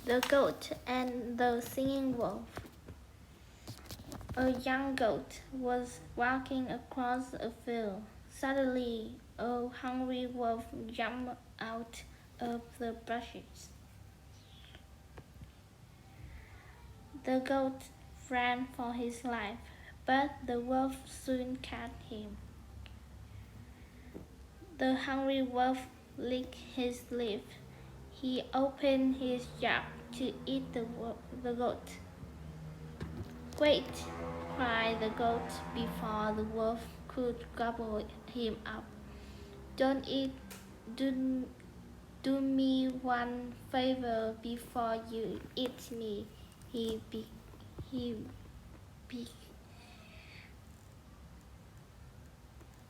The Goat and the Singing Wolf. A young goat was walking across a field. Suddenly, a hungry wolf jumped out of the bushes. The goat ran for his life, but the wolf soon caught him. The hungry wolf licked his lips. He opened his jaw to eat the goat. Wait, cried the goat before the wolf could gobble him up. Don't eat, do, do me one favor before you eat me. He be.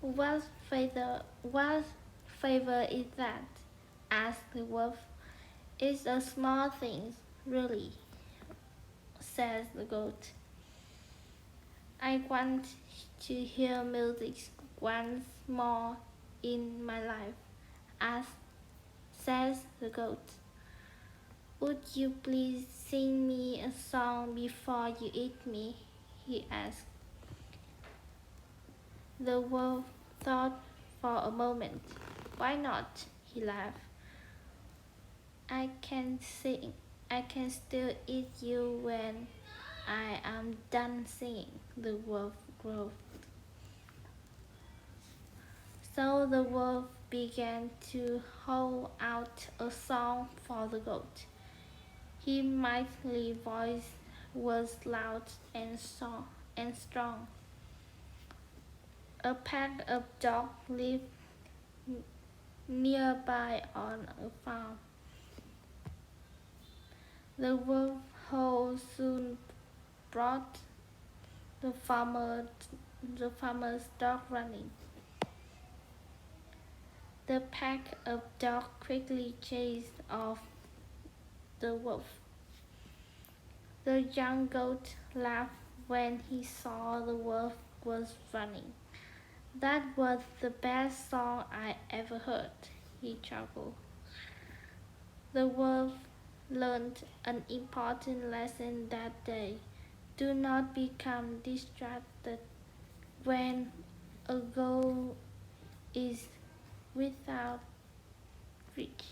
What favor is that? Asked the wolf. It's a small thing, really, says the goat. I want to hear music once more in my life, says the goat. Would you please sing me a song before you eat me? He asked. The wolf thought for a moment. Why not? He laughed. I can sing. I can still eat you when I am done singing, the wolf growled. So the wolf began to howl out a song for the goat. His mighty voice was loud and strong. A pack of dogs lived nearby on a farm. The wolf howl soon brought the farmer's dog running. The pack of dogs quickly chased off the wolf. The young goat laughed when he saw the wolf was running. That was the best song I ever heard, he chuckled. The wolf learned an important lesson that day. Do not become distracted when a goal is without reach.